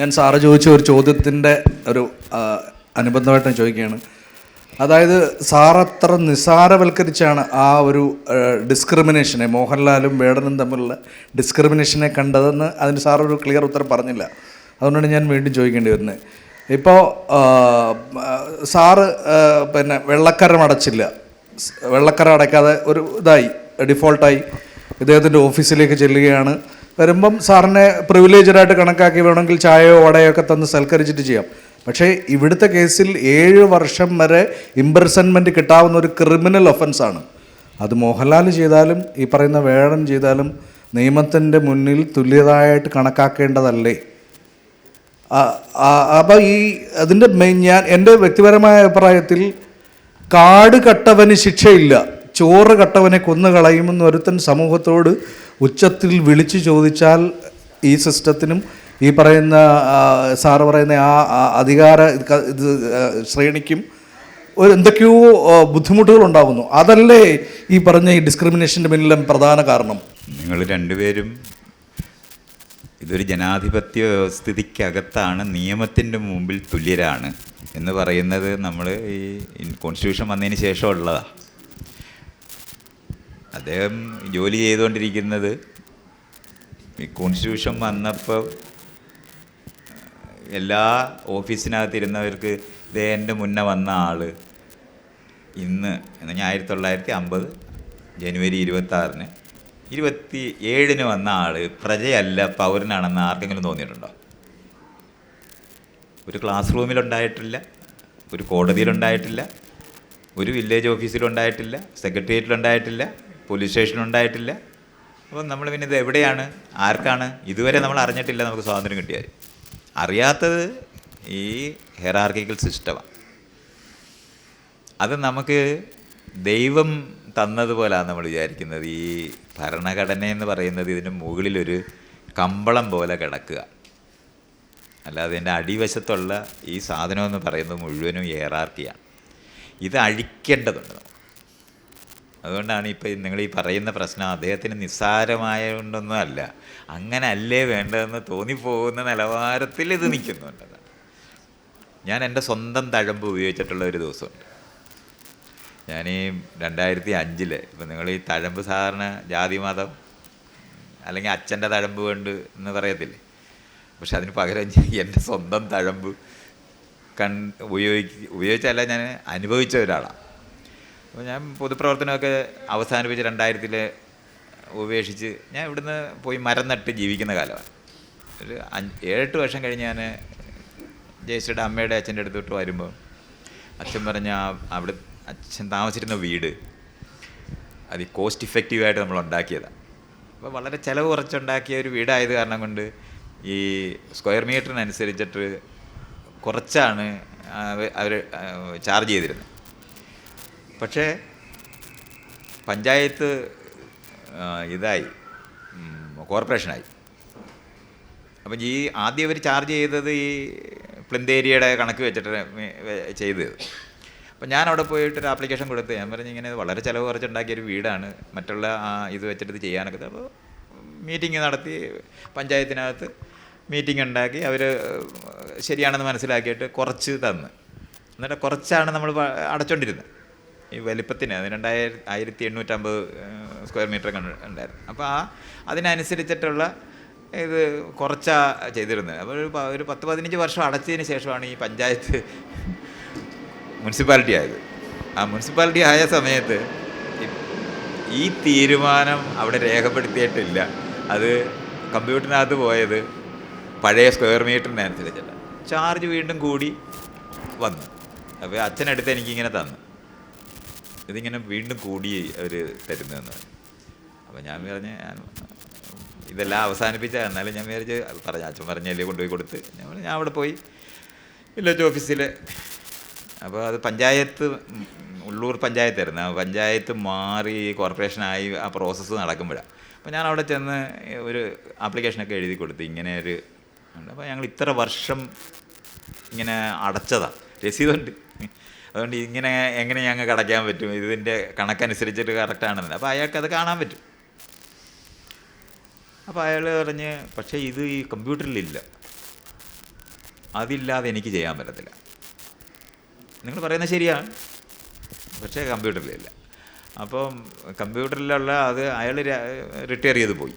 ഞാൻ സാറ് ചോദിച്ച ഒരു ചോദ്യത്തിൻ്റെ ഒരു അനുബന്ധമായിട്ട് ഞാൻ ചോദിക്കുകയാണ്. അതായത് സാറത്ര നിസ്സാരവൽക്കരിച്ചാണ് ആ ഒരു ഡിസ്ക്രിമിനേഷനെ, മോഹൻലാലും വേടനും തമ്മിലുള്ള ഡിസ്ക്രിമിനേഷനെ കണ്ടതെന്ന് അതിന് സാറൊരു ക്ലിയർ ഉത്തരം പറഞ്ഞില്ല. അതുകൊണ്ടാണ് ഞാൻ വീണ്ടും ചോദിക്കേണ്ടി വരുന്നത്. ഇപ്പോൾ സാറ് പിന്നെ വെള്ളക്കരം അടച്ചില്ല, വെള്ളക്കരം അടയ്ക്കാതെ ഒരു ഇതായി ഡിഫോൾട്ടായി ഇദ്ദേഹത്തിൻ്റെ ഓഫീസിലേക്ക് ചെല്ലുകയാണ്. വരുമ്പം സാറിനെ പ്രിവിലേജഡായിട്ട് കണക്കാക്കി വേണമെങ്കിൽ ചായയോ വടയോ ഒക്കെ തന്ന് സൽക്കരിച്ചിട്ട് ചെയ്യാം. പക്ഷേ ഇവിടുത്തെ കേസിൽ 7 വർഷം വരെ ഇംപ്രിസൺമെൻറ്റ് കിട്ടാവുന്ന ഒരു ക്രിമിനൽ ഒഫൻസാണ്. അത് മോഹൻലാൽ ചെയ്താലും ഈ പറയുന്ന വേടൻ ചെയ്താലും നിയമത്തിൻ്റെ മുന്നിൽ തുല്യതായിട്ട് കണക്കാക്കേണ്ടതല്ലേ? അപ്പോൾ അതിൻ്റെ എൻ്റെ വ്യക്തിപരമായ അഭിപ്രായത്തിൽ കാട് കട്ടവന് ശിക്ഷയില്ല, ചോറ് കട്ടവനെ കൊന്നുകളയുമെന്ന് ഒരുത്തൻ സമൂഹത്തോട് ഉച്ചത്തിൽ വിളിച്ചു ചോദിച്ചാൽ ഈ സിസ്റ്റത്തിനും ഈ പറയുന്ന സാറ് പറയുന്ന ആ അധികാര ഇത് ശ്രേണിക്കും എന്തൊക്കെയോ ബുദ്ധിമുട്ടുകൾ ഉണ്ടാകുന്നു. അതല്ലേ ഈ പറഞ്ഞ ഈ ഡിസ്ക്രിമിനേഷൻ്റെ പിന്നിലും പ്രധാന കാരണം? നിങ്ങൾ രണ്ടുപേരും ഇതൊരു ജനാധിപത്യ സ്ഥിതിക്കകത്താണ്, നിയമത്തിൻ്റെ മുമ്പിൽ തുല്യരാണ് എന്ന് പറയുന്നത് നമ്മൾ ഈ കോൺസ്റ്റിറ്റ്യൂഷൻ വന്നതിന് ശേഷമുള്ളതാണ്. അദ്ദേഹം ജോലി ചെയ്തുകൊണ്ടിരിക്കുന്നത് ഈ കോൺസ്റ്റിറ്റ്യൂഷൻ വന്നപ്പോൾ എല്ലാ ഓഫീസിനകത്തിരുന്നവർക്ക് ഇതേ എൻ്റെ മുന്നേ വന്ന ആൾ ഇന്ന് എന്ന് ഞാൻ 1950 ജനുവരി 26-ന് 27-ന് വന്ന ആൾ പ്രജയല്ല പൗരനാണെന്ന് ആർക്കെങ്കിലും തോന്നിയിട്ടുണ്ടോ? ഒരു ക്ലാസ് റൂമിലുണ്ടായിട്ടില്ല, ഒരു കോടതിയിലുണ്ടായിട്ടില്ല, ഒരു വില്ലേജ് ഓഫീസിലുണ്ടായിട്ടില്ല, സെക്രട്ടേറിയറ്റിലുണ്ടായിട്ടില്ല, പോലീസ് സ്റ്റേഷനിലുണ്ടായിട്ടില്ല. അപ്പം നമ്മൾ പിന്നെ ഇത് എവിടെയാണ്, ആർക്കാണ് ഇതുവരെ നമ്മൾ അറിഞ്ഞിട്ടില്ല. നമുക്ക് സ്വാതന്ത്ര്യം കിട്ടിയാൽ അറിയാത്തത് ഈ ഹെറാർക്കിക്കൽ സിസ്റ്റമാണ്. അത് നമുക്ക് ദൈവം തന്നതുപോലെയാണ് നമ്മൾ വിചാരിക്കുന്നത്. ഈ ഭരണഘടന എന്ന് പറയുന്നത് ഇതിന് മുകളിലൊരു കമ്പളം പോലെ കിടക്കുക, അല്ലാതെ ഇതിൻ്റെ അടിവശത്തുള്ള ഈ സാധനം എന്ന് പറയുന്നത് മുഴുവനും ഹെറാർക്കിയാണ്. ഇത് അഴിക്കേണ്ടതുണ്ട്. അതുകൊണ്ടാണ് ഇപ്പം നിങ്ങൾ ഈ പറയുന്ന പ്രശ്നം അദ്ദേഹത്തിന് നിസ്സാരമായതുകൊണ്ടൊന്നും അല്ല, അങ്ങനെ അല്ലേ വേണ്ടതെന്ന് തോന്നിപ്പോകുന്ന നിലവാരത്തിൽ ഇത് നിൽക്കുന്നുണ്ട്. ഞാൻ എൻ്റെ സ്വന്തം തഴമ്പ് ഉപയോഗിച്ചിട്ടുള്ള ഒരു ദിവസമുണ്ട്. ഞാൻ ഈ 2005 ഇപ്പം നിങ്ങൾ ഈ തഴമ്പ് സാധാരണ ജാതി മതം അല്ലെങ്കിൽ അച്ഛൻ്റെ തഴമ്പ് കൊണ്ട് എന്ന് പറയത്തില്ലേ, പക്ഷെ അതിന് പകരം എൻ്റെ സ്വന്തം തഴമ്പ് ഉപയോഗിച്ചല്ല, ഞാൻ അനുഭവിച്ച ഒരാളാണ്. അപ്പോൾ ഞാൻ പൊതുപ്രവർത്തനമൊക്കെ അവസാനിപ്പിച്ച് 2000-ൽ ഉപേക്ഷിച്ച് ഞാൻ ഇവിടുന്ന് പോയി മരം നട്ട് ജീവിക്കുന്ന കാലമാണ്. ഒരു 7-8 വർഷം കഴിഞ്ഞ് ഞാൻ ജയശ്രീയുടെ അമ്മയുടെ അച്ഛൻ്റെ അടുത്തോട്ട് വരുമ്പോൾ അച്ഛൻ പറഞ്ഞ അവിടെ അച്ഛൻ താമസിച്ചിരുന്ന വീട് അത് കോസ്റ്റ് ഇഫക്റ്റീവായിട്ട് നമ്മൾ ഉണ്ടാക്കിയതാണ്. അപ്പോൾ വളരെ ചിലവ് കുറച്ചുണ്ടാക്കിയ ഒരു വീടായത് കാരണം കൊണ്ട് ഈ സ്ക്വയർ മീറ്ററിനനുസരിച്ചിട്ട് കുറച്ചാണ് അവർ ചാർജ് ചെയ്തിരുന്നത്. പക്ഷേ പഞ്ചായത്ത് ഇതായി കോർപ്പറേഷനായി. അപ്പം ഈ ആദ്യം അവർ ചാർജ് ചെയ്തത് ഈ പ്ലിന്ത് ഏരിയയുടെ കണക്ക് വെച്ചിട്ട് ചെയ്തത്. അപ്പം ഞാൻ അവിടെ പോയിട്ടൊരു ആപ്ലിക്കേഷൻ കൊടുത്ത് ഞാൻ പറഞ്ഞു ഇങ്ങനെ വളരെ ചിലവ് കുറച്ചുണ്ടാക്കിയൊരു വീടാണ്, മറ്റുള്ള ഇത് വെച്ചിട്ട് ഇത് ചെയ്യാനൊക്കെ. അപ്പോൾ മീറ്റിംഗ് നടത്തി, പഞ്ചായത്തിനകത്ത് മീറ്റിംഗ് ഉണ്ടാക്കി അവർ ശരിയാണെന്ന് മനസ്സിലാക്കിയിട്ട് കുറച്ച് തന്ന്. എന്നിട്ട് കുറച്ചാണ് നമ്മൾ അടച്ചുകൊണ്ടിരുന്നത് ഈ വലിപ്പത്തിന്. അത് 2850 സ്ക്വയർ മീറ്റർ ഉണ്ടായിരുന്നു. അപ്പോൾ അതിനനുസരിച്ചിട്ടുള്ള ഇത് കുറച്ചാണ് ചെയ്തിരുന്നത്. അപ്പോൾ ഒരു 10-15 വർഷം അടച്ചതിന് ശേഷമാണ് ഈ പഞ്ചായത്ത് മുനിസിപ്പാലിറ്റി ആയത്. ആ മുനിസിപ്പാലിറ്റി ആയ സമയത്ത് ഈ തീരുമാനം അവിടെ രേഖപ്പെടുത്തിയിട്ടില്ല. അത് കമ്പ്യൂട്ടറിനകത്ത് പോയത് പഴയ സ്ക്വയർ മീറ്ററിനനുസരിച്ചിട്ട് ചാർജ് വീണ്ടും കൂടി വന്നു. അപ്പോൾ അച്ഛനടുത്ത് എനിക്കിങ്ങനെ തന്നു, ഇതിങ്ങനെ വീണ്ടും കൂടി അവർ തരുന്നതെന്ന്. അപ്പോൾ ഞാൻ പറഞ്ഞ് ഇതെല്ലാം അവസാനിപ്പിച്ച, എന്നാലും ഞാൻ വിചാരിച്ച് അച്ഛൻ പറഞ്ഞല്ലേ കൊണ്ടുപോയി കൊടുത്ത്. ഞാൻ അവിടെ പോയി വില്ലേജ് ഓഫീസിൽ. അപ്പോൾ അത് പഞ്ചായത്ത്, ഉള്ളൂർ പഞ്ചായത്തായിരുന്നു. ആ പഞ്ചായത്ത് മാറി കോർപ്പറേഷനായി ആ പ്രോസസ്സ് നടക്കുമ്പോഴാണ്. അപ്പോൾ ഞാൻ അവിടെ ചെന്ന് ഒരു ആപ്ലിക്കേഷനൊക്കെ എഴുതി കൊടുത്ത് ഇങ്ങനെ ഒരു ഉണ്ട്. അപ്പോൾ ഞങ്ങൾ ഇത്ര വർഷം ഇങ്ങനെ അടച്ചതാണ്, രസീതുണ്ട്. അതുകൊണ്ട് ഇങ്ങനെ എങ്ങനെ ഞങ്ങൾക്ക് അടയ്ക്കാൻ പറ്റും, ഇതിൻ്റെ കണക്കനുസരിച്ചിട്ട് കറക്റ്റാണെന്ന്. അപ്പോൾ അയാൾക്കത് കാണാൻ പറ്റും. അപ്പോൾ അയാൾ പറഞ്ഞ് പക്ഷേ ഇത് ഈ കമ്പ്യൂട്ടറിലില്ല. അതില്ലാതെ എനിക്ക് ചെയ്യാൻ പറ്റത്തില്ല. നിങ്ങൾ പറയുന്നത് ശരിയാണ്, പക്ഷേ കമ്പ്യൂട്ടറിലില്ല. അപ്പം കമ്പ്യൂട്ടറിലുള്ള അത് അയാൾ റിട്ടയർ ചെയ്ത് പോയി.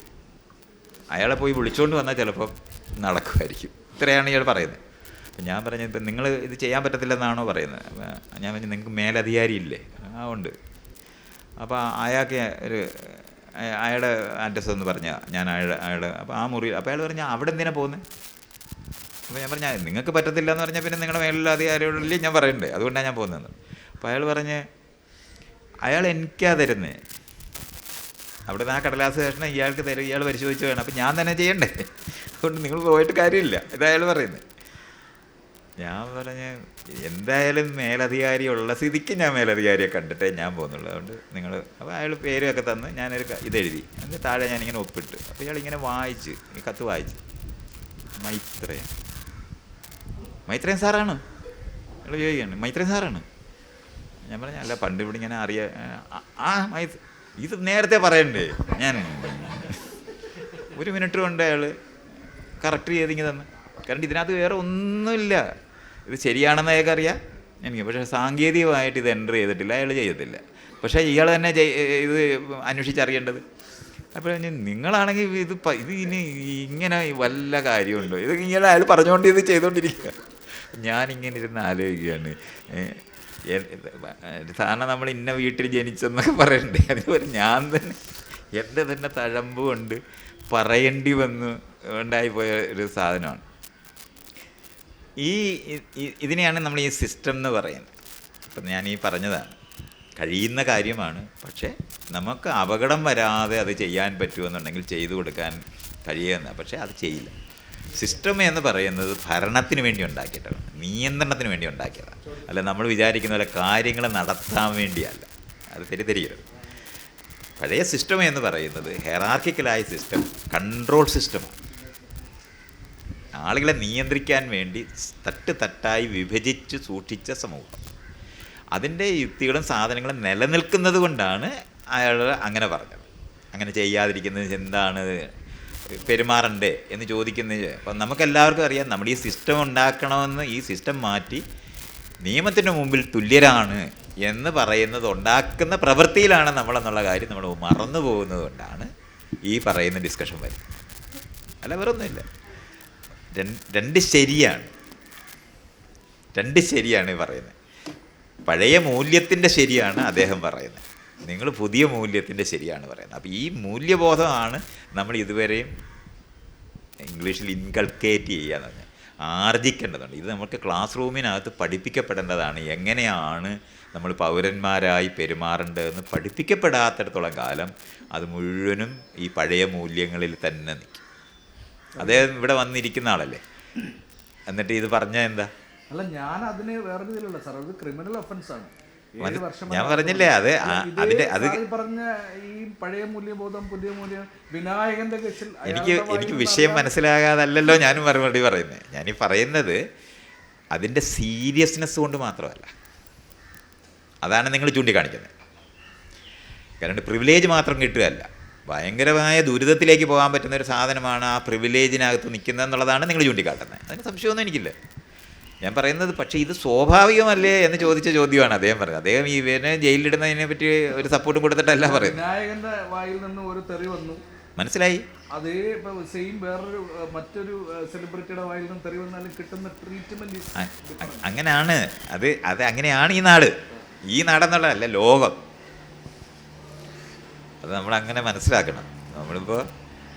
അയാളെ പോയി വിളിച്ചുകൊണ്ട് വന്നാൽ ചിലപ്പം നടക്കുമായിരിക്കും. ഇത്രയാണ് ഇയാൾ പറയുന്നത്. അപ്പം ഞാൻ പറഞ്ഞത്, ഇപ്പം നിങ്ങൾ ഇത് ചെയ്യാൻ പറ്റത്തില്ലെന്നാണോ പറയുന്നത്? ഞാൻ പറഞ്ഞു, നിങ്ങൾക്ക് മേലധികാരി ഇല്ലേ? ആ ഉണ്ട്. അപ്പോൾ അയാൾക്ക് അയാളുടെ അഡ്രസ്സ് ഒന്ന് പറഞ്ഞാൽ ഞാൻ അയാളുടെ അപ്പോൾ ആ മുറി, അപ്പോൾ അയാൾ പറഞ്ഞാൽ അവിടെ എന്തിനാണ് പോകുന്നത്? അപ്പോൾ ഞാൻ പറഞ്ഞാൽ നിങ്ങൾക്ക് പറ്റത്തില്ല എന്ന് പറഞ്ഞാൽ പിന്നെ നിങ്ങളുടെ മേലുള്ള അധികാരിയോടല്ലേ ഞാൻ പറയണ്ടേ, അതുകൊണ്ടാണ് ഞാൻ പോകുന്നത്. അപ്പോൾ അയാൾ പറഞ്ഞ് അയാൾ എനിക്കാ തരുന്നത്, അവിടെ നിന്ന് ആ കടലാസ് കഷ്ണം ഇയാൾക്ക് തരും, ഇയാൾ പരിശോധിച്ച് വേണം, അപ്പം ഞാൻ തന്നെ ചെയ്യണ്ടേ, അതുകൊണ്ട് നിങ്ങൾ പോയിട്ട് കാര്യമില്ല, ഇത് അയാൾ പറയുന്നത്. ഞാൻ പറഞ്ഞ് എന്തായാലും മേലധികാരി ഉള്ള സ്ഥിതിക്ക് ഞാൻ മേലധികാരിയെ കണ്ടിട്ടേ ഞാൻ പോകുന്നുള്ളൂ, അതുകൊണ്ട് നിങ്ങൾ. അപ്പോൾ അയാൾ പേരൊക്കെ തന്ന് ഞാനൊരു ഇതെഴുതി, എന്നിട്ട് താഴെ ഞാനിങ്ങനെ ഒപ്പിട്ട്. അപ്പോൾ ഇയാളിങ്ങനെ വായിച്ച്, ഈ കത്ത് വായിച്ച്, മൈത്രേയൻ സാറാണ്. അയാൾ ചോദിക്കുകയാണ്, മൈത്രേയൻ സാറാണ്? ഞാൻ പറഞ്ഞു, അല്ല പണ്ട് ഇവിടെ ഇങ്ങനെ ഇത് നേരത്തെ പറയണ്ടേ? ഞാൻ ഒരു മിനിറ്റ് കൊണ്ട് അയാൾ കറക്റ്റ് ചെയ്തിങ്ങനെ തന്നെ. കാരണം ഇതിനകത്ത് വേറെ ഒന്നുമില്ല, ഇത് ശരിയാണെന്ന് അയാൾക്ക് അറിയാം എനിക്ക്, പക്ഷേ സാങ്കേതികമായിട്ട് ഇത് എൻ്റർ ചെയ്തിട്ടില്ല, അയാൾ ചെയ്യത്തില്ല. പക്ഷേ ഇയാൾ തന്നെ ഇത് അന്വേഷിച്ചറിയേണ്ടത്. അപ്പോൾ നിങ്ങളാണെങ്കിൽ ഇത് ഇനി ഇങ്ങനെ വല്ല കാര്യമുണ്ടോ? ഇത് ഇങ്ങനെ അയാൾ പറഞ്ഞുകൊണ്ട് ഇത് ചെയ്തുകൊണ്ടിരിക്കുക. ഞാനിങ്ങനെ ഇരുന്ന് ആലോചിക്കുകയാണ്, സാധാരണ നമ്മൾ ഇന്ന വീട്ടിൽ ജനിച്ചെന്നൊക്കെ പറയണ്ടേ, അതുപോലെ ഞാൻ തന്നെ എൻ്റെ തന്നെ തഴമ്പ് കൊണ്ട് പറയേണ്ടി ഉണ്ടായിപ്പോയ ഒരു സാധനമാണ് ഇതിനെയാണ് നമ്മൾ ഈ സിസ്റ്റം എന്ന് പറയുന്നത്. അപ്പം ഞാൻ ഈ പറഞ്ഞതാണ്, കഴിയുന്ന കാര്യമാണ്, പക്ഷേ നമുക്ക് അപകടം വരാതെ അത് ചെയ്യാൻ പറ്റുമെന്നുണ്ടെങ്കിൽ ചെയ്തു കൊടുക്കാൻ കഴിയുന്ന, പക്ഷേ അത് ചെയ്യില്ല. സിസ്റ്റം എന്ന് പറയുന്നത് ഭരണത്തിന് വേണ്ടി ഉണ്ടാക്കിയിട്ടാണ്, നിയന്ത്രണത്തിന് വേണ്ടി ഉണ്ടാക്കിയതാണ്, അല്ല നമ്മൾ വിചാരിക്കുന്ന പോലെ കാര്യങ്ങൾ നടത്താൻ വേണ്ടിയല്ല. അത് തെറ്റിദ്ധരിക്കരുത്. പഴയ സിസ്റ്റം എന്ന് പറയുന്നത് ഹെറാർക്കിക്കലായ സിസ്റ്റം, കൺട്രോൾ സിസ്റ്റമാണ്. ആളുകളെ നിയന്ത്രിക്കാൻ വേണ്ടി തട്ടായി വിഭജിച്ച് സൂക്ഷിച്ച സമൂഹം. അതിൻ്റെ യുക്തികളും സാധനങ്ങളും നിലനിൽക്കുന്നത് കൊണ്ടാണ് അയാൾ അങ്ങനെ പറഞ്ഞത്. അങ്ങനെ ചെയ്യാതിരിക്കുന്നത് എന്താണ്, പെരുമാറണ്ടേ എന്ന് ചോദിക്കുന്നത്. അപ്പം നമുക്കെല്ലാവർക്കും അറിയാം, നമ്മുടെ ഈ സിസ്റ്റം ഉണ്ടാക്കണമെന്ന്, ഈ സിസ്റ്റം മാറ്റി നിയമത്തിൻ്റെ മുമ്പിൽ തുല്യരാണ് എന്ന് പറയുന്നത് ഉണ്ടാക്കുന്ന പ്രവൃത്തിയിലാണ് നമ്മളെന്നുള്ള കാര്യം നമ്മൾ മറന്നു പോകുന്നത് കൊണ്ടാണ് ഈ പറയുന്ന ഡിസ്കഷൻ വരുന്നത്. അല്ല വേറൊന്നുമില്ല. രണ്ട് ശരിയാണ് ഈ പറയുന്നത്. പഴയ മൂല്യത്തിൻ്റെ ശരിയാണ് അദ്ദേഹം പറയുന്നത്, നിങ്ങൾ പുതിയ മൂല്യത്തിൻ്റെ ശരിയാണ് പറയുന്നത്. അപ്പോൾ ഈ മൂല്യബോധമാണ് നമ്മൾ ഇതുവരെയും ഇംഗ്ലീഷിൽ ഇൻകൾക്കേറ്റ് ചെയ്യാന്ന് പറഞ്ഞാൽ ആർജിക്കേണ്ടതുണ്ട്. ഇത് നമുക്ക് ക്ലാസ് റൂമിനകത്ത് പഠിപ്പിക്കപ്പെടേണ്ടതാണ്. എങ്ങനെയാണ് നമ്മൾ പൗരന്മാരായി പെരുമാറേണ്ടതെന്ന് പഠിപ്പിക്കപ്പെടാത്തിടത്തോളം കാലം അത് മുഴുവനും ഈ പഴയ മൂല്യങ്ങളിൽ തന്നെ നിൽക്കും. അദ്ദേഹം ഇവിടെ വന്നിരിക്കുന്ന ആളല്ലേ, എന്നിട്ട് ഇത് പറഞ്ഞാൽ എന്താ? അല്ല, ഞാൻ അതിന് വേറെ രീതിയിലുള്ള സാർ, അത് ക്രിമിനൽ ഒഫൻസ് ആണ്. ഞാൻ പറഞ്ഞില്ലേ, അത് പറഞ്ഞ ഈ പഴയ മൂല്യബോധം, പുതിയ മൂല്യം, വിനായകന്റെ കേസിൽ എനിക്ക് വിഷയം മനസ്സിലാകാതല്ലോ ഞാനും മറുപടി പറയുന്നത്. ഞാനീ പറയുന്നത് അതിൻ്റെ സീരിയസ്നെസ് കൊണ്ട് മാത്രമല്ല, അതാണ് നിങ്ങൾ ചൂണ്ടിക്കാണിക്കുന്നത്. കാരണം പ്രിവിലേജ് മാത്രം കിട്ടുകയല്ല, ഭയങ്കരമായ ദുരിതത്തിലേക്ക് പോകാൻ പറ്റുന്ന ഒരു സാധനമാണ് ആ പ്രിവിലേജിനകത്ത് നിൽക്കുന്നത് എന്നുള്ളതാണ് നിങ്ങൾ ചൂണ്ടിക്കാട്ടുന്നത്. അതിന് സംശയമൊന്നും എനിക്കില്ല. ഞാൻ പറയുന്നത് പക്ഷേ ഇത് സ്വാഭാവികമല്ലേ എന്ന് ചോദിച്ച ചോദ്യമാണ് അദ്ദേഹം പറഞ്ഞത്. അദ്ദേഹം ഇവനെ ജയിലിലിടുന്നതിനെ പറ്റി ഒരു സപ്പോർട്ടും കൊടുത്തിട്ടല്ല പറയുന്നത്. വിനായകന്റെ വായിൽ നിന്ന് ഒരു തെറി വന്നു, മനസ്സിലായി. അതേ സെയിം വേറൊരു മറ്റൊരു സെലിബ്രിറ്റിയുടെ വായിൽ നിന്ന് തെറി വന്നാലും കിട്ടുന്ന ട്രീറ്റ്മെന്റ് അങ്ങനെയാണ്. അത് അങ്ങനെയാണ് ഈ നാടെന്നുള്ളതല്ല, ലോകം. അത് നമ്മളങ്ങനെ മനസ്സിലാക്കണം. നമ്മളിപ്പോൾ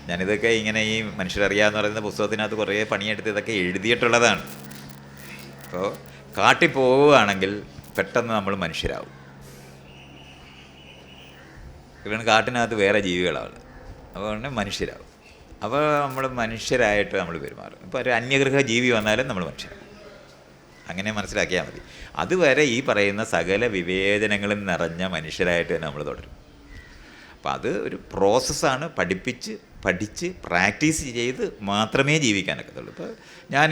ഞാനിതൊക്കെ ഇങ്ങനെ ഈ മനുഷ്യരറിയാന്ന് പറയുന്ന പുസ്തകത്തിനകത്ത് കുറേ പണിയെടുത്ത് ഇതൊക്കെ എഴുതിയിട്ടുള്ളതാണ്. അപ്പോൾ കാട്ടിൽ പോവുകയാണെങ്കിൽ പെട്ടെന്ന് നമ്മൾ മനുഷ്യരാകും. കാരണം കാട്ടിനകത്ത് വേറെ ജീവികളാണ്, അതുകൊണ്ട് മനുഷ്യരാകും. അപ്പോൾ നമ്മൾ മനുഷ്യരായിട്ട് നമ്മൾ പെരുമാറും. ഇപ്പോൾ ഒരു അന്യഗ്രഹ ജീവി വന്നാലും നമ്മൾ മനുഷ്യരാകും. അങ്ങനെ മനസ്സിലാക്കിയാൽ മതി. അതുവരെ ഈ പറയുന്ന സകല വിവേചനങ്ങളും നിറഞ്ഞ മനുഷ്യരായിട്ട് തന്നെ നമ്മൾ തുടരും. അപ്പോൾ അത് ഒരു പ്രോസസ്സാണ്. പഠിച്ച് പ്രാക്ടീസ് ചെയ്ത് മാത്രമേ ജീവിക്കാനൊക്കത്തുള്ളൂ. ഇപ്പോൾ ഞാൻ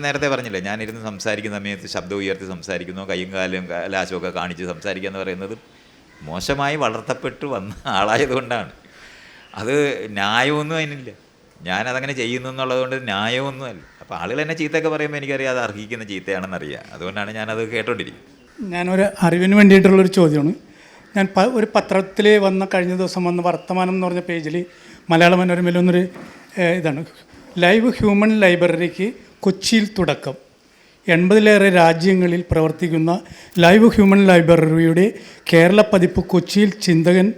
നേരത്തെ പറഞ്ഞില്ലേ, ഞാനിരുന്ന് സംസാരിക്കുന്ന സമയത്ത് ശബ്ദം ഉയർത്തി സംസാരിക്കുന്നു, കൈയും കാലും ലാശമൊക്കെ കാണിച്ച് സംസാരിക്കുക എന്ന് പറയുന്നത് മോശമായി വളർത്തപ്പെട്ട് വന്ന ആളായതുകൊണ്ടാണ്. അത് ന്യായമൊന്നും അതിനില്ല. ഞാനതങ്ങനെ ചെയ്യുന്നു എന്നുള്ളതുകൊണ്ട് ന്യായമൊന്നുമല്ല. അപ്പോൾ ആളുകൾ എന്നെ ചീത്തയൊക്കെ പറയുമ്പോൾ എനിക്കറിയാം അത് അർഹിക്കുന്ന ചീത്തയാണെന്നറിയാം. അതുകൊണ്ടാണ് ഞാനത് കേട്ടോണ്ടിരിക്കുന്നത്. ഞാനൊരു അറിവിന് വേണ്ടിയിട്ടുള്ളൊരു ചോദ്യമാണ്. ഞാൻ ഒരു പത്രത്തിൽ വന്ന കഴിഞ്ഞ ദിവസം വന്ന വർത്തമാനം എന്ന് പറഞ്ഞ പേജിൽ മലയാള മനോരമയിൽ ഒന്നൊരു ഇതാണ്, ലൈവ് ഹ്യൂമൻ ലൈബ്രറിക്ക് കൊച്ചിയിൽ തുടക്കം. 80-ലേറെ രാജ്യങ്ങളിൽ പ്രവർത്തിക്കുന്ന ലൈവ് ഹ്യൂമൻ ലൈബ്രറിയുടെ കേരള പതിപ്പ് കൊച്ചിയിൽ ചിന്തകൻ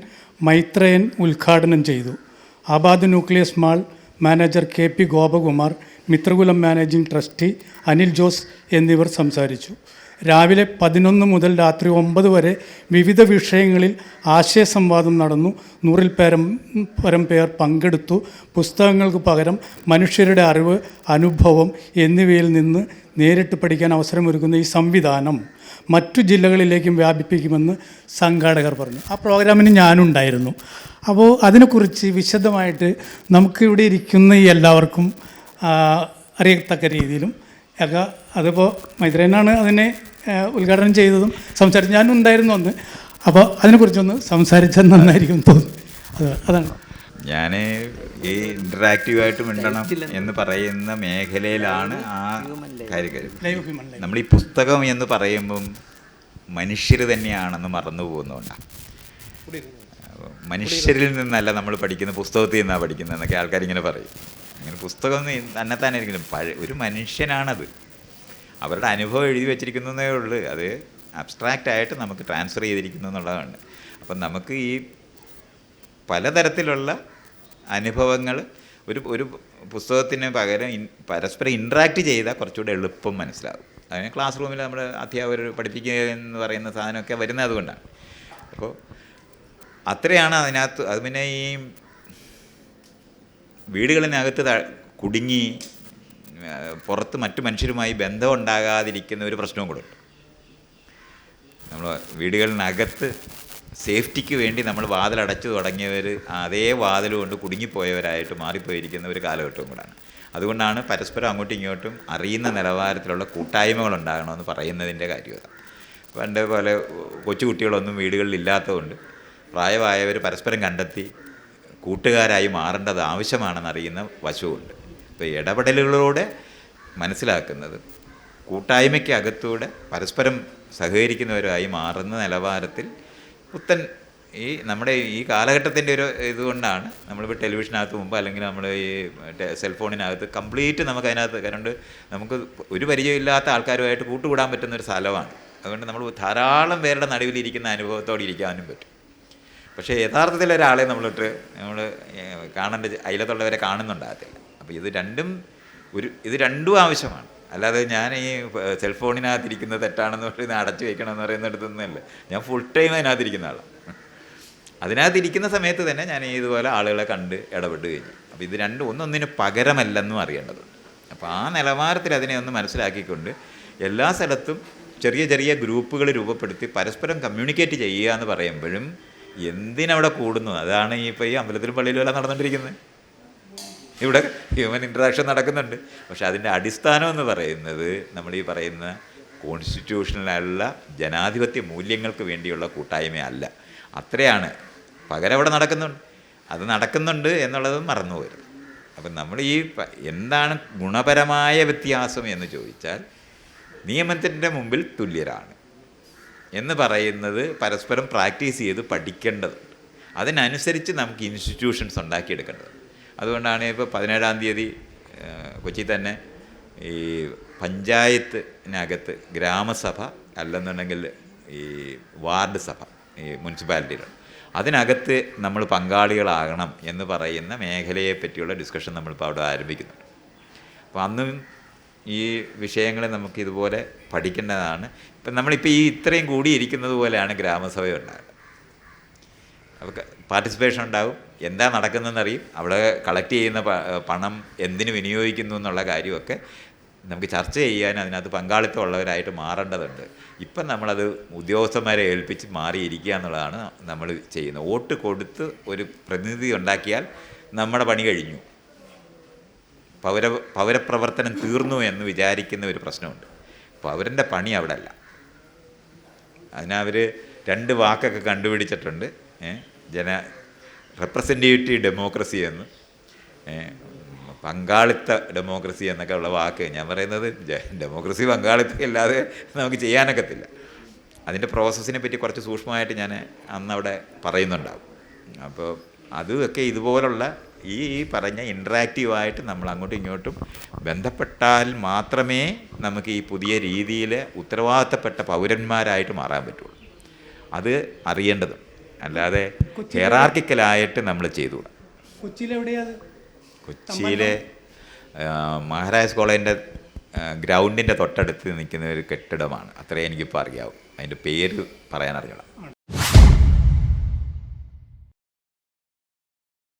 മൈത്രേയൻ ഉദ്ഘാടനം ചെയ്തു. Abad nucleus mall manager KP Gopakumar, Mithrakulam managing trustee Anil Jose എന്നിവർ സംസാരിച്ചു. രാവിലെ 11 മുതൽ രാത്രി 9 വരെ വിവിധ വിഷയങ്ങളിൽ ആശയസംവാദം നടന്നു. 100-ൽ പരം പേർ പങ്കെടുത്തു. പുസ്തകങ്ങൾക്ക് പകരം മനുഷ്യരുടെ അറിവ്, അനുഭവം എന്നിവയിൽ നിന്ന് നേരിട്ട് പഠിക്കാൻ അവസരമൊരുക്കുന്ന ഈ സംവിധാനം മറ്റു ജില്ലകളിലേക്കും വ്യാപിപ്പിക്കുമെന്ന് സംഘാടകർ പറഞ്ഞു. ആ പ്രോഗ്രാമിന് ഞാനുണ്ടായിരുന്നു. അപ്പോൾ അതിനെക്കുറിച്ച് വിശദമായിട്ട് നമുക്കിവിടെ ഇരിക്കുന്ന ഈ എല്ലാവർക്കും അറിയത്തക്ക രീതിയിലും ഒക്കെ, അതിപ്പോൾ മൈത്രേയനാണ് അതിനെ ഉദ്ഘാടനം ചെയ്തതും സംസാരിച്ചു, ഞാനും ഉണ്ടായിരുന്നു അന്ന്. അപ്പോൾ അതിനെക്കുറിച്ചൊന്ന് സംസാരിച്ചാൽ നന്നായിരിക്കും തോന്നുന്നു. അതാണ് ഞാൻ ഈ ഇൻറ്ററാക്റ്റീവായിട്ട് മിണ്ടണം എന്ന് പറയുന്ന മേഖലയിലാണ് ആ കാര്യം. നമ്മൾ ഈ പുസ്തകം എന്ന് പറയുമ്പം മനുഷ്യർ തന്നെയാണെന്ന് മറന്നു പോകുന്നതുകൊണ്ടാണ്. മനുഷ്യരിൽ നിന്നല്ല നമ്മൾ പഠിക്കുന്ന, പുസ്തകത്തിൽ നിന്നാണ് പഠിക്കുന്നതെന്നൊക്കെ ആൾക്കാരിങ്ങനെ പറയും. അങ്ങനെ പുസ്തകം തന്നെത്താനെ ഇരിക്കണം, ഒരു മനുഷ്യനാണത്. അവരുടെ അനുഭവം എഴുതി വെച്ചിരിക്കുന്നതേ ഉള്ളൂ. അത് അബ്സ്ട്രാക്റ്റായിട്ട് നമുക്ക് ട്രാൻസ്ഫർ ചെയ്തിരിക്കുന്നു എന്നുള്ളതാണ്. അപ്പം നമുക്ക് ഈ പലതരത്തിലുള്ള അനുഭവങ്ങൾ ഒരു പുസ്തകത്തിന് പകരം പരസ്പരം ഇൻട്രാക്ട് ചെയ്താൽ കുറച്ചുകൂടെ എളുപ്പം മനസ്സിലാകും. അതിന് ക്ലാസ് റൂമിൽ നമ്മൾ അധ്യാപകർ പഠിപ്പിക്കുക എന്ന് പറയുന്ന സാധനമൊക്കെ വരുന്നത് അതുകൊണ്ടാണ്. അപ്പോൾ അത്രയാണ് അതിനകത്ത്. അത് പിന്നെ ഈ വീടുകളിനകത്ത് കുടുങ്ങി പുറത്ത് മറ്റു മനുഷ്യരുമായി ബന്ധം ഉണ്ടാകാതിരിക്കുന്ന ഒരു പ്രശ്നവും കൂടെ ഉണ്ട്. നമ്മൾ വീടുകളിനകത്ത് സേഫ്റ്റിക്ക് വേണ്ടി നമ്മൾ വാതിലടച്ചു തുടങ്ങിയവർ അതേ വാതിൽ കൊണ്ട് കുടുങ്ങിപ്പോയവരായിട്ട് മാറിപ്പോയിരിക്കുന്ന ഒരു കാലഘട്ടവും കൂടാണ്. അതുകൊണ്ടാണ് പരസ്പരം അങ്ങോട്ടും ഇങ്ങോട്ടും അറിയുന്ന നിലവാരത്തിലുള്ള കൂട്ടായ്മകൾ ഉണ്ടാകണമെന്ന് പറയുന്നതിൻ്റെ കാര്യത. പണ്ട് പോലെ കൊച്ചുകുട്ടികളൊന്നും വീടുകളിൽ ഇല്ലാത്തതുകൊണ്ട് പ്രായമായവർ പരസ്പരം കണ്ടെത്തി കൂട്ടുകാരായി മാറേണ്ടത് ആവശ്യമാണെന്നറിയുന്ന വശവുമുണ്ട്. ഇപ്പോൾ ഇടപെടലുകളോടെ മനസ്സിലാക്കുന്നത് കൂട്ടായ്മയ്ക്കകത്തൂടെ പരസ്പരം സഹകരിക്കുന്നവരായി മാറുന്ന നിലവാരത്തിൽ പുത്തൻ ഈ നമ്മുടെ ഈ കാലഘട്ടത്തിൻ്റെ ഒരു ഇതുകൊണ്ടാണ് നമ്മളിപ്പോൾ ടെലിവിഷനകത്ത് മുമ്പ് അല്ലെങ്കിൽ നമ്മൾ ഈ സെൽഫോണിനകത്ത് കംപ്ലീറ്റ് നമുക്ക് അതിനകത്ത് കണ്ട് നമുക്ക് ഒരു പരിചയമില്ലാത്ത ആൾക്കാരുമായിട്ട് കൂട്ടുകൂടാൻ പറ്റുന്നൊരു സ്ഥലമാണ്. അതുകൊണ്ട് നമ്മൾ ധാരാളം പേരുടെ നടുവിലിരിക്കുന്ന അനുഭവത്തോടെ ഇരിക്കാനും പറ്റും. പക്ഷേ യഥാർത്ഥത്തിൽ ഒരാളെ നമ്മൾ കാണേണ്ട അയലത്തുള്ളവരെ കാണുന്നുണ്ടാകത്തില്ല. അപ്പോൾ ഇത് രണ്ടും ആവശ്യമാണ്. അല്ലാതെ ഞാൻ ഈ സെൽഫോണിനകത്തിരിക്കുന്നത് തെറ്റാണെന്ന് പറഞ്ഞ് അടച്ചു വയ്ക്കണമെന്ന് പറയുന്നിടത്തൊന്നുമല്ല. ഞാൻ ഫുൾ ടൈം അതിനകത്തിരിക്കുന്ന ആളാണ്. അതിനകത്തിരിക്കുന്ന സമയത്ത് തന്നെ ഞാൻ ഇതുപോലെ ആളുകളെ കണ്ട് ഇടപെട്ട് കഴിഞ്ഞു. അപ്പോൾ ഇത് രണ്ടും ഒന്നൊന്നിന് പകരമല്ലെന്നും അറിയേണ്ടതുണ്ട്. അപ്പോൾ ആ നിലവാരത്തിൽ അതിനെ ഒന്ന് മനസ്സിലാക്കിക്കൊണ്ട് എല്ലാ സ്ഥലത്തും ചെറിയ ചെറിയ ഗ്രൂപ്പുകൾ രൂപപ്പെടുത്തി പരസ്പരം കമ്മ്യൂണിക്കേറ്റ് ചെയ്യുക എന്ന് പറയുമ്പോഴും എന്തിനവിടെ കൂടുന്നു? അതാണ് ഇപ്പോൾ ഈ അമ്പലത്തിലും പള്ളിയിലും എല്ലാം നടന്നുകൊണ്ടിരിക്കുന്നത്. ഇവിടെ ഹ്യൂമൻ ഇൻട്രാക്ഷൻ നടക്കുന്നുണ്ട്. പക്ഷെ അതിൻ്റെ അടിസ്ഥാനം എന്ന് പറയുന്നത് നമ്മൾ ഈ പറയുന്ന കോൺസ്റ്റിറ്റ്യൂഷണലുള്ള ജനാധിപത്യ മൂല്യങ്ങൾക്ക് വേണ്ടിയുള്ള കൂട്ടായ്മയല്ല. അത്രയാണ്. പകരം അവിടെ നടക്കുന്നുണ്ട് എന്നുള്ളത് മറന്നുപോകരുത്. അപ്പം നമ്മൾ ഈ എന്താണ് ഗുണപരമായ വ്യത്യാസം എന്ന് ചോദിച്ചാൽ നിയമത്തിൻ്റെ മുമ്പിൽ തുല്യരാണ് എന്ന് പറയുന്നത് പരസ്പരം പ്രാക്ടീസ് ചെയ്ത് പഠിക്കേണ്ടതുണ്ട്. അതിനനുസരിച്ച് നമുക്ക് ഇൻസ്റ്റിറ്റ്യൂഷൻസ് ഉണ്ടാക്കിയെടുക്കേണ്ടത്. അതുകൊണ്ടാണ് ഇപ്പോൾ 17-ാം തീയതി കൊച്ചി തന്നെ ഈ പഞ്ചായത്തിനകത്ത് ഗ്രാമസഭ അല്ലെന്നുണ്ടെങ്കിൽ ഈ വാർഡ് സഭ, ഈ മുനിസിപ്പാലിറ്റികൾ, അതിനകത്ത് നമ്മൾ പങ്കാളികളാകണം എന്ന് പറയുന്ന മേഖലയെ പറ്റിയുള്ള ഡിസ്കഷൻ നമ്മളിപ്പോൾ അവിടെ ആരംഭിക്കുന്നുണ്ട്. അപ്പോൾ അന്നും ഈ വിഷയങ്ങളെ നമുക്ക് ഇതുപോലെ പഠിക്കേണ്ടതാണ്. ഇപ്പം നമ്മളിപ്പോൾ ഈ ഇത്രയും കൂടിയിരിക്കുന്നത് പോലെയാണ് ഗ്രാമസഭ ഉണ്ടാകുന്നത്. അപ്പോൾ പാർട്ടിസിപ്പേഷൻ ഉണ്ടാകും, എന്താ നടക്കുന്നതെന്നറിയും, അവിടെ കളക്ട് ചെയ്യുന്ന പണം എന്തിനു വിനിയോഗിക്കുന്നു എന്നുള്ള കാര്യമൊക്കെ നമുക്ക് ചർച്ച ചെയ്യാൻ അതിനകത്ത് പങ്കാളിത്തമുള്ളവരായിട്ട് മാറേണ്ടതുണ്ട്. ഇപ്പം നമ്മളത് ഉദ്യോഗസ്ഥന്മാരെ ഏൽപ്പിച്ച് മാറിയിരിക്കുക എന്നുള്ളതാണ് നമ്മൾ ചെയ്യുന്നത്. വോട്ട് കൊടുത്ത് ഒരു പ്രതിനിധി ഉണ്ടാക്കിയാൽ നമ്മുടെ പണി കഴിഞ്ഞു, പൗരപ്രവർത്തനം തീർന്നു എന്ന് വിചാരിക്കുന്ന ഒരു പ്രശ്നമുണ്ട്. പൗരൻ്റെ പണി അവിടെ അല്ല. അതിനവർ 2 വാക്കൊക്കെ കണ്ടുപിടിച്ചിട്ടുണ്ട്. റെപ്രസെൻറ്റേറ്റീവ് ഡെമോക്രസി എന്ന് പങ്കാളിത്ത ഡെമോക്രസി എന്നൊക്കെ ഉള്ള വാക്ക് ഞാൻ പറയുന്നത് ഡെമോക്രസി പങ്കാളിത്തം ഇല്ലാതെ നമുക്ക് ചെയ്യാനൊക്കത്തില്ല. അതിൻ്റെ പ്രോസസ്സിനെ പറ്റി കുറച്ച് സൂക്ഷ്മമായിട്ട് ഞാൻ അന്നവിടെ പറയുന്നുണ്ടാവും. അപ്പോൾ അതൊക്കെ ഇതുപോലുള്ള ഈ പറഞ്ഞ ഇൻട്രാക്റ്റീവായിട്ട് നമ്മൾ അങ്ങോട്ടും ഇങ്ങോട്ടും ബന്ധപ്പെട്ടാൽ മാത്രമേ നമുക്ക് ഈ പുതിയ രീതിയിൽ ഉത്തരവാദിത്തപ്പെട്ട പൗരന്മാരായിട്ട് മാറാൻ പറ്റുള്ളൂ. അത് അറിയേണ്ടതും, അല്ലാതെ ഹെറാർക്കിക്കലായിട്ട് നമ്മൾ ചെയ്തുകൂടാ. കൊച്ചിയിലെ മഹാരാജാസ് കോളേജിൻ്റെ ഗ്രൗണ്ടിൻ്റെ തൊട്ടടുത്ത് നിൽക്കുന്ന ഒരു കെട്ടിടമാണ്. അത്രേ എനിക്കിപ്പോൾ അറിയാവും. അതിൻ്റെ പേര് പറയാൻ അറിയണം.